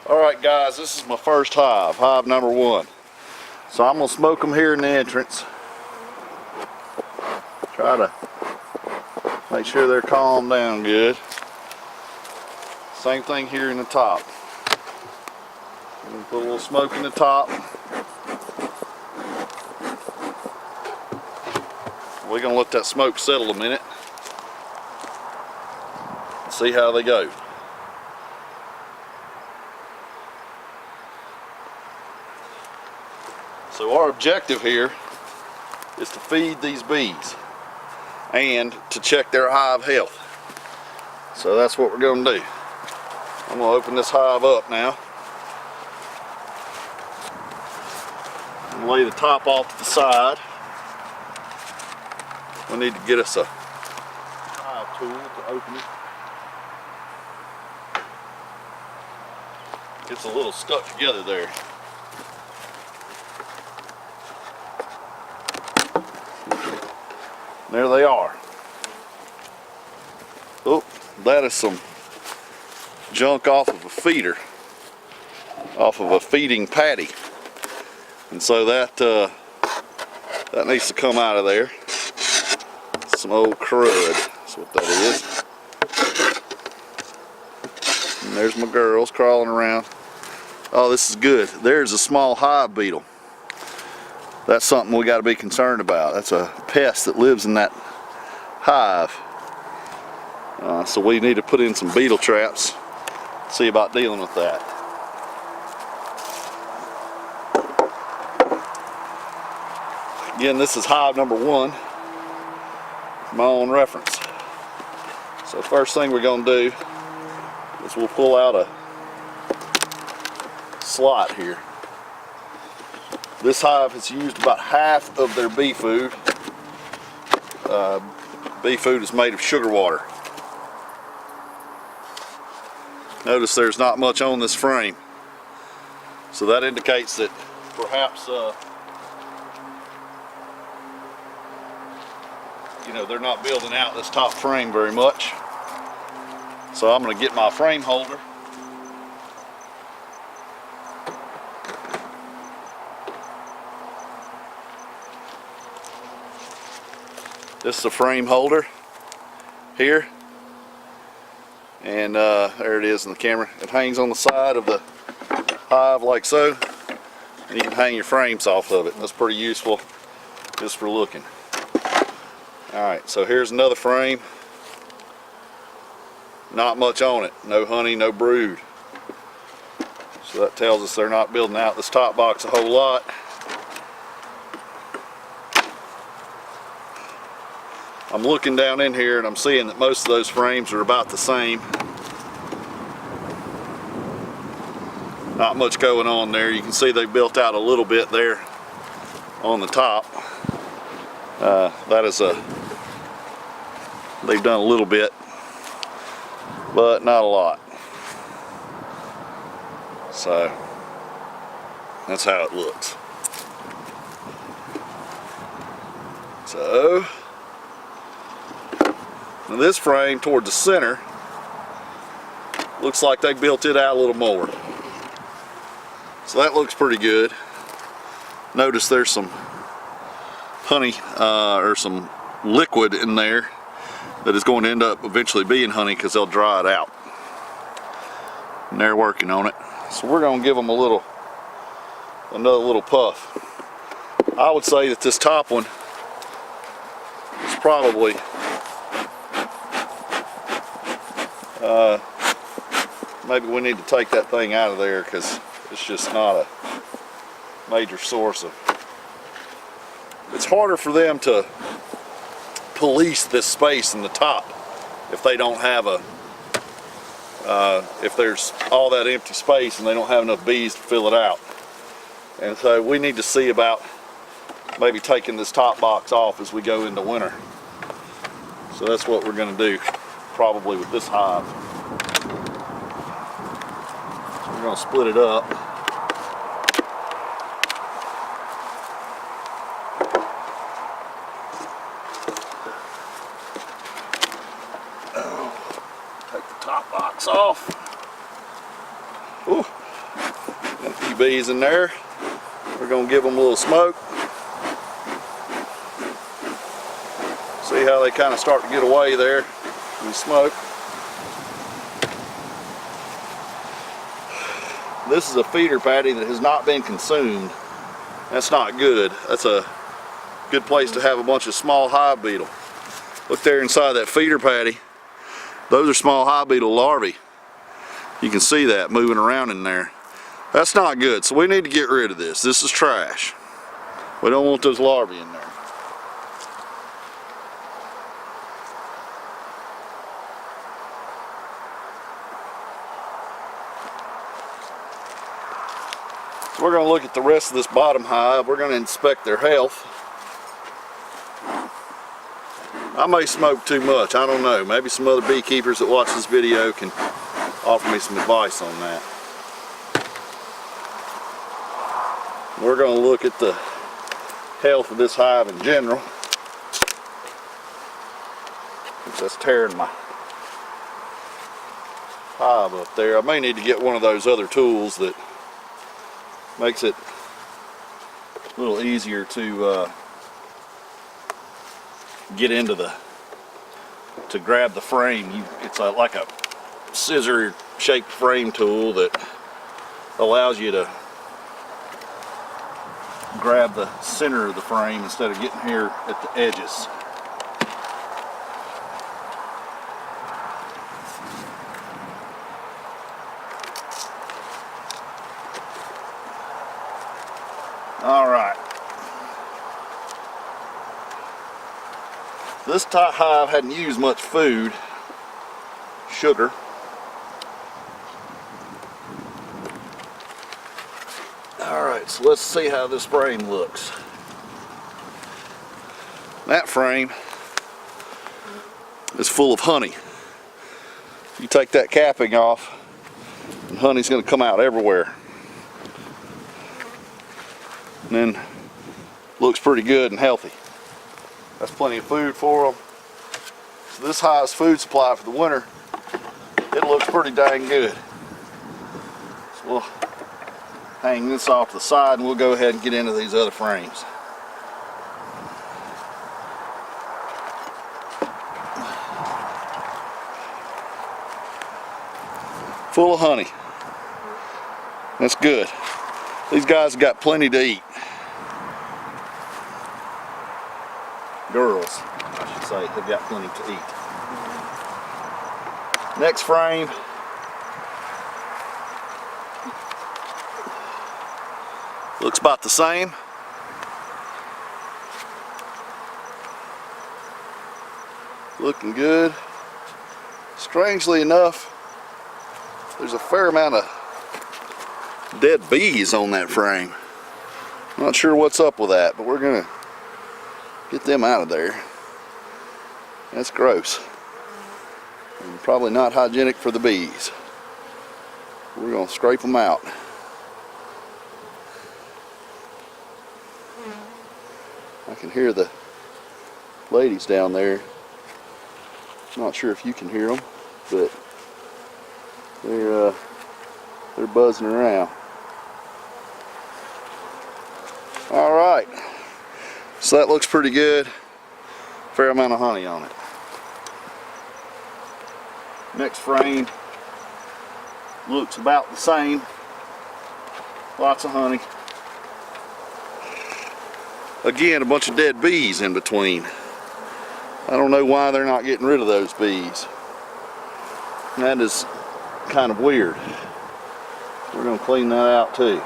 Alright guys, this is my first hive, hive number 1. So I'm going to smoke them here in the entrance. Try to make sure they're calmed down good. Same thing here in the top. I'm going to put a little smoke in the top. We're going to let that smoke settle a minute. See how they go. So our objective here is to feed these bees and to check their hive health. So that's what we're going to do. I'm going to open this hive up now. And lay the top off to the side. We need to get us a hive tool to open it. It's a little stuck together there. There they are. Oh, that is some junk off of a feeder, off of a feeding patty, and so that needs to come out of there. Some old crud. That's what that is. And there's my girls crawling around. Oh, this is good. There's a small hive beetle. That's something we got to be concerned about. That's a pest that lives in that hive. So we need to put in some beetle traps. See about dealing with that. Again, this is hive number 1. My own reference. So first thing we're going to do is we'll pull out a slot here. This hive has used about half of their bee food. Bee food is made of sugar water. Notice there's not much on this frame. So that indicates that perhaps they're not building out this top frame very much. So I'm going to get my frame holder. This is a frame holder here, and there it is in the camera. It hangs on the side of the hive like so, and you can hang your frames off of it. That's pretty useful just for looking. Alright, so here's another frame. Not much on it. No honey, no brood. So that tells us they're not building out this top box a whole lot. I'm looking down in here and I'm seeing that most of those frames are about the same. Not much going on there. You can see they built out a little bit there on the top. They've done a little bit, but not a lot. So that's how it looks. So now this frame toward the center looks like they built it out a little more. So that looks pretty good. Notice there's some honey or some liquid in there that is going to end up eventually being honey because they'll dry it out. And they're working on it. So we're going to give them another little puff. I would say that this top one is probably maybe we need to take that thing out of there because it's just not a major source of. It's harder for them to police this space in the top if they don't have if there's all that empty space and they don't have enough bees to fill it out. And so we need to see about maybe taking this top box off as we go into winter. So that's what we're going to do probably with this hive. So we're going to split it up. Take the top box off. Ooh, bees in there. We're going to give them a little smoke. See how they kind of start to get away there in the smoke. This is a feeder patty that has not been consumed. That's not good. That's a good place to have a bunch of small hive beetle. Look there inside that feeder patty. Those are small hive beetle larvae. You can see that moving around in there. That's not good, so we need to get rid of this. This is trash. We don't want those larvae in there. So we're going to look at the rest of this bottom hive. We're going to inspect their health. I may smoke too much, I don't know. Maybe some other beekeepers that watch this video can offer me some advice on that. We're going to look at the health of this hive in general. That's tearing my hive up there. I may need to get one of those other tools that makes it a little easier to get into to grab the frame. It's like a scissor shaped frame tool that allows you to grab the center of the frame instead of getting here at the edges. All right. This hive hadn't used much food, sugar. Alright, so let's see how this frame looks. That frame is full of honey. You take that capping off, and honey's going to come out everywhere. And then looks pretty good and healthy. That's plenty of food for them. So this hive's food supply for the winter, it looks pretty dang good. So we'll hang this off to the side and we'll go ahead and get into these other frames. Full of honey. That's good. These guys have got plenty to eat. Girls, I should say, they've got plenty to eat. Next frame. Looks about the same. Looking good. Strangely enough, there's a fair amount of dead bees on that frame. Not sure what's up with that, but we're gonna get them out of there. That's gross. And probably not hygienic for the bees. We're gonna scrape them out. I can hear the ladies down there. Not sure if you can hear them, but they're buzzing around. All right, so that looks pretty good. Fair amount of honey on it. Next frame looks about the same. Lots of honey. Again, a bunch of dead bees in between. I don't know why they're not getting rid of those bees. That is kind of weird. We're going to clean that out too.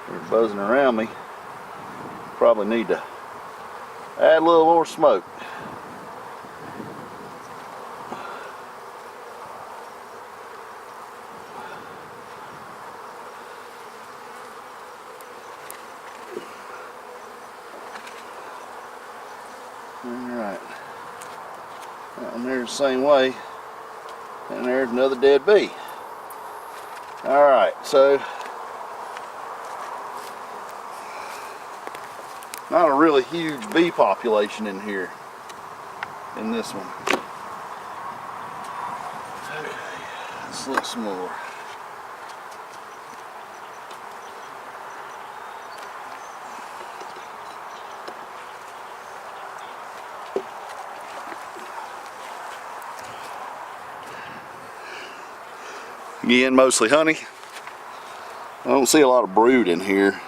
They're buzzing around me. Probably need to add a little more smoke. Alright, that one there's the same way, and there's another dead bee. Alright, so Not a really huge bee population in here, in this one. Okay, let's look some more. Again, mostly honey. I don't see a lot of brood in here.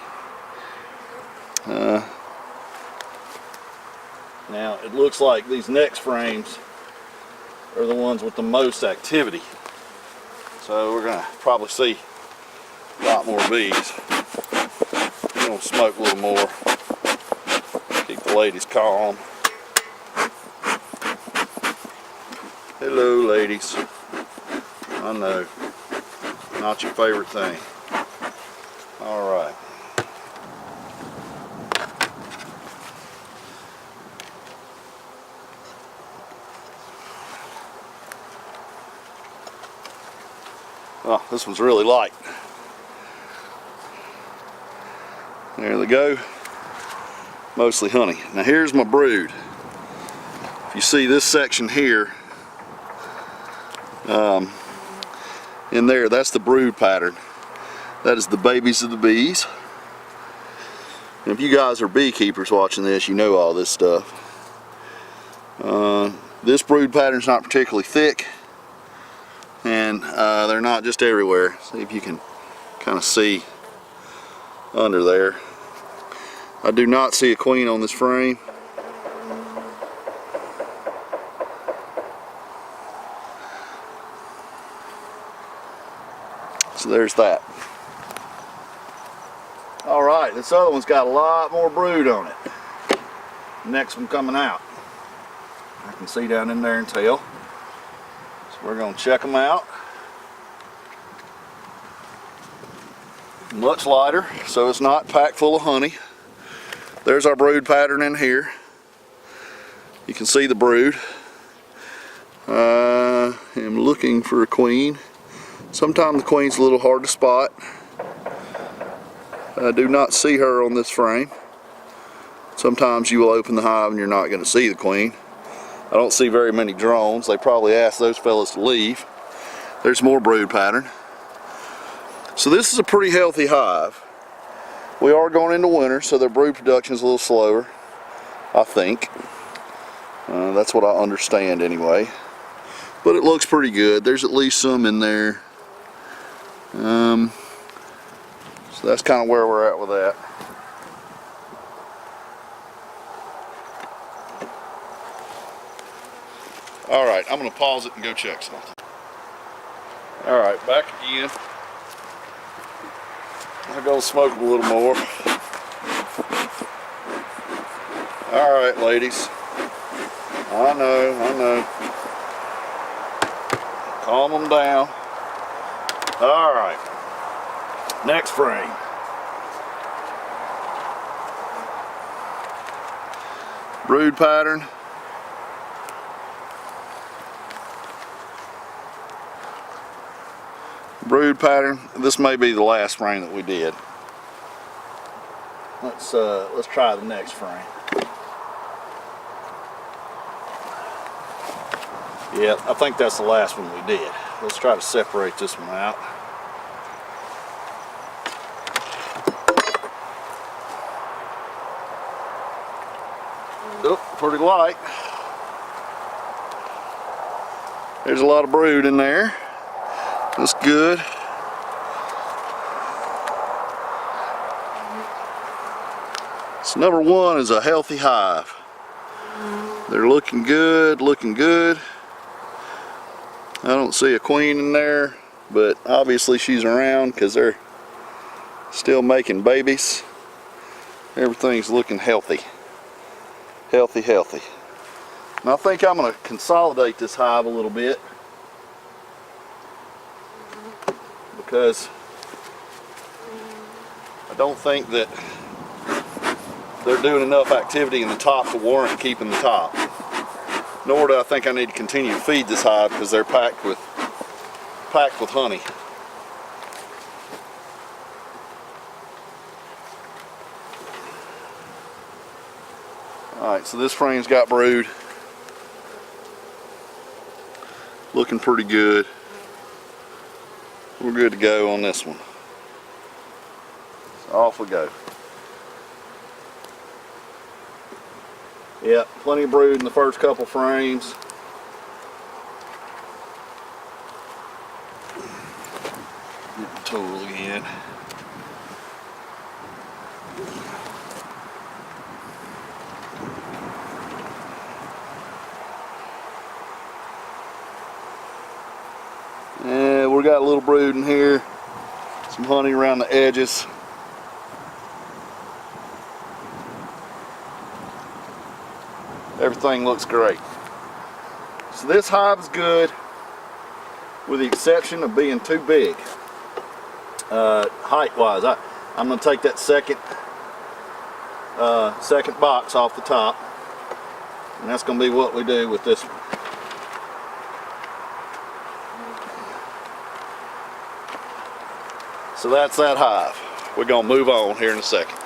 Now it looks like these next frames are the ones with the most activity. So we're gonna probably see a lot more bees. We're gonna smoke a little more. Keep the ladies calm. Hello, ladies. I know, not your favorite thing. All right. Oh, this one's really light. There they go. Mostly honey. Now here's my brood. If you see this section here, in there, that's the brood pattern. That is the babies of the bees. And if you guys are beekeepers watching this, you know all this stuff. This brood pattern's not particularly thick, and they're not just everywhere. See if you can kind of see under there. I do not see a queen on this frame. So there's that. All right, this other one's got a lot more brood on it. Next one coming out. I can see down in there and tell. So we're going to check them out. Much lighter, so it's not packed full of honey. There's our brood pattern in here. You can see the brood. I am looking for a queen. Sometimes the queen's a little hard to spot. I do not see her on this frame. Sometimes you will open the hive and you're not going to see the queen. I don't see very many drones. They probably asked those fellas to leave. There's more brood pattern. So this is a pretty healthy hive. We are going into winter, so their brood production is a little slower, I think. That's what I understand anyway. But it looks pretty good. There's at least some in there. So that's kind of where we're at with that. All right, I'm going to pause it and go check something. All right, back again. I'm going to smoke a little more. All right, ladies. I know. Calm them down. All right. Next frame. Brood pattern. Brood pattern. This may be the last frame that we did. Let's try the next frame. Yeah, I think that's the last one we did. Let's try to separate this one out. Oh, pretty light. There's a lot of brood in there. That's good. So number one is a healthy hive. They're looking good, looking good. I don't see a queen in there, but obviously she's around because they're still making babies. Everything's looking healthy. Healthy. And I think I'm going to consolidate this hive a little bit because I don't think that they're doing enough activity in the top to warrant keeping the top. Nor do I think I need to continue to feed this hive because they're packed with honey. Alright, so this frame's got brood. Looking pretty good. We're good to go on this one. So off we go. Yep, plenty of brood in the first couple frames. Get the tool again. Yeah, we got a little brood in here. Some honey around the edges. Everything looks great. So this hive is good, with the exception of being too big. Height-wise, I'm going to take that second box off the top, and that's going to be what we do with this one. So that's that hive. We're going to move on here in a second.